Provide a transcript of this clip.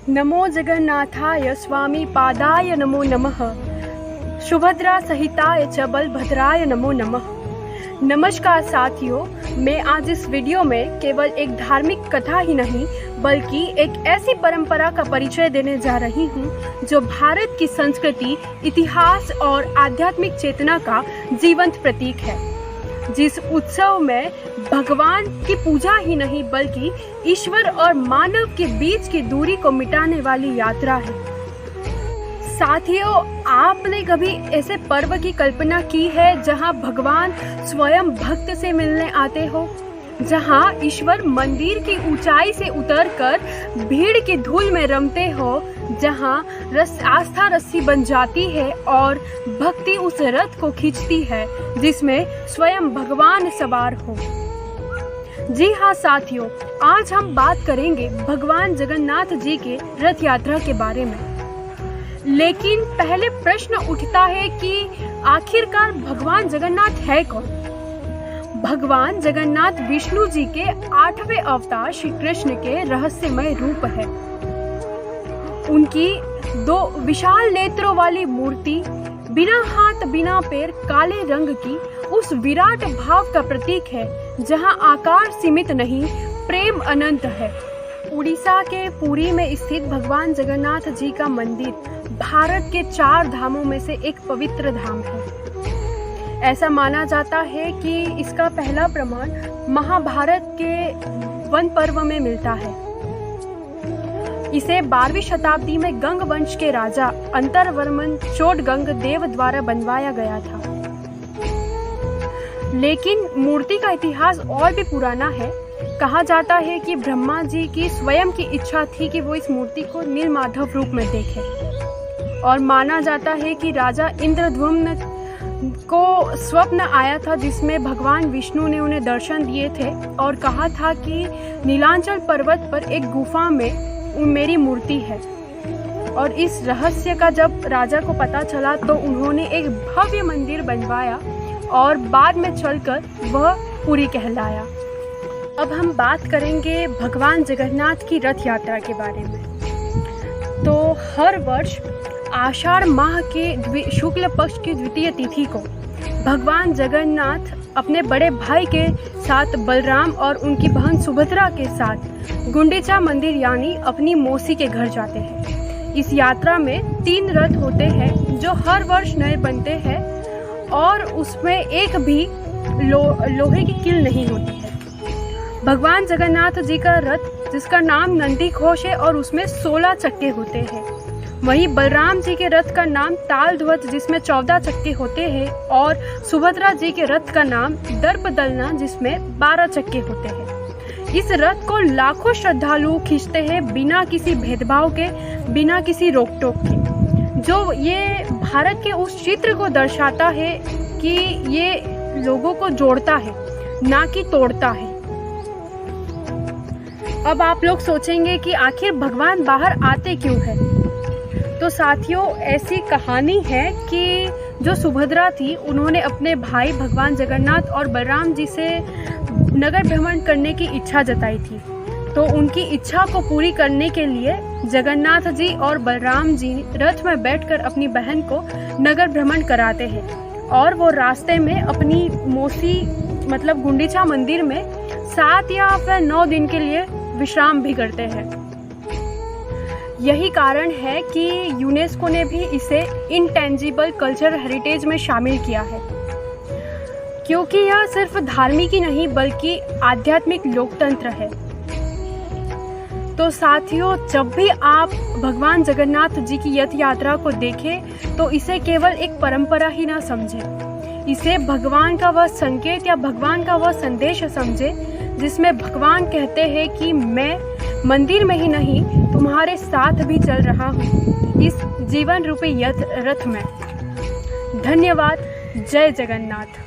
नमो जगन्नाथाय स्वामी पादाय नमो नमः। सुभद्रा सहिताय च बलभद्राय नमो नमः। नमस्कार साथियों, मैं आज इस वीडियो में केवल एक धार्मिक कथा ही नहीं बल्कि एक ऐसी परंपरा का परिचय देने जा रही हूँ जो भारत की संस्कृति, इतिहास और आध्यात्मिक चेतना का जीवंत प्रतीक है। जिस उत्सव में भगवान की पूजा ही नहीं बल्कि ईश्वर और मानव के बीच की दूरी को मिटाने वाली यात्रा है। साथियों, आपने कभी ऐसे पर्व की कल्पना की है जहां भगवान स्वयं भक्त से मिलने आते हो, जहां ईश्वर मंदिर की ऊंचाई से उतरकर भीड़ की धूल में रमते हो, जहां आस्था रस्सी बन जाती है और भक्ति उस रथ को खींचती है जिसमें स्वयं भगवान सवार हो। जी हाँ साथियों, आज हम बात करेंगे भगवान जगन्नाथ जी के रथ यात्रा के बारे में। लेकिन पहले प्रश्न उठता है कि आखिरकार भगवान जगन्नाथ है कौन? भगवान जगन्नाथ विष्णु जी के 8वें अवतार श्री कृष्ण के रहस्यमय रूप है। उनकी 2 विशाल नेत्रों वाली मूर्ति, बिना हाथ बिना पैर, काले रंग की उस विराट भाव का प्रतीक है जहां आकार सीमित नहीं, प्रेम अनंत है। उड़ीसा के पुरी में स्थित भगवान जगन्नाथ जी का मंदिर भारत के 4 धामों में से एक पवित्र धाम है। ऐसा माना जाता है कि इसका पहला प्रमाण महाभारत के वन पर्व में मिलता है। इसे 12वीं शताब्दी में गंग वंश के राजा अंतरवर्मन चोडगंग देव द्वारा बनवाया गया था। लेकिन मूर्ति का इतिहास और भी पुराना है। कहा जाता है कि ब्रह्मा जी की स्वयं की इच्छा थी कि वो इस मूर्ति को नीलमाधव रूप में देखें, और माना जाता है कि राजा इंद्रद्युम्न को स्वप्न आया था जिसमें भगवान विष्णु ने उन्हें दर्शन दिए थे और कहा था कि नीलांचल पर्वत पर एक गुफा में मेरी मूर्ति है। और इस रहस्य का जब राजा को पता चला तो उन्होंने एक भव्य मंदिर बनवाया और बाद में चलकर वह पुरी कहलाया। अब हम बात करेंगे भगवान जगन्नाथ की रथ यात्रा के बारे में। तो हर वर्ष आषाढ़ माह के शुक्ल पक्ष की द्वितीय तिथि को भगवान जगन्नाथ अपने बड़े भाई के साथ बलराम और उनकी बहन सुभद्रा के साथ गुंडीचा मंदिर यानी अपनी मौसी के घर जाते हैं। इस यात्रा में 3 रथ होते हैं जो हर वर्ष नए बनते हैं और उसमें एक भी लोहे की कील नहीं होती है। भगवान जगन्नाथ जी का रथ जिसका नाम नंदी घोष है और उसमें 16 चक्के होते हैं। वहीं बलराम जी के रथ का नाम तालध्वज जिसमें 14 चक्के होते हैं और सुभद्रा जी के रथ का नाम दर्पदलना जिसमें 12 चक्के होते हैं। इस रथ को लाखों श्रद्धालु खींचते हैं बिना किसी भेदभाव के, बिना किसी रोक टोक के, जो ये भारत के उस चित्र को दर्शाता है कि ये लोगों को जोड़ता है ना कि तोड़ता है। अब आप लोग सोचेंगे कि आखिर भगवान बाहर आते क्यों हैं? तो साथियों, ऐसी कहानी है कि जो सुभद्रा थी उन्होंने अपने भाई भगवान जगन्नाथ और बलराम जी से नगर भ्रमण करने की इच्छा जताई थी। तो उनकी इच्छा को पूरी करने के लिए जगन्नाथ जी और बलराम जी रथ में बैठकर अपनी बहन को नगर भ्रमण कराते हैं और वो रास्ते में अपनी मौसी मतलब गुंडीचा मंदिर में 7 या फिर 9 दिन के लिए विश्राम भी करते हैं। यही कारण है कि यूनेस्को ने भी इसे इंटेंजिबल कल्चरल हेरिटेज में शामिल किया है, क्योंकि यह सिर्फ धार्मिक ही नहीं बल्कि आध्यात्मिक लोकतंत्र है। तो साथियों, जब भी आप भगवान जगन्नाथ जी की रथ यात्रा को देखें तो इसे केवल एक परंपरा ही ना समझें, इसे भगवान का वह संकेत या भगवान का वह संदेश समझें जिसमें भगवान कहते हैं कि मैं मंदिर में ही नहीं तुम्हारे साथ भी चल रहा हूँ इस जीवन रूपी रथ में। धन्यवाद। जय जगन्नाथ।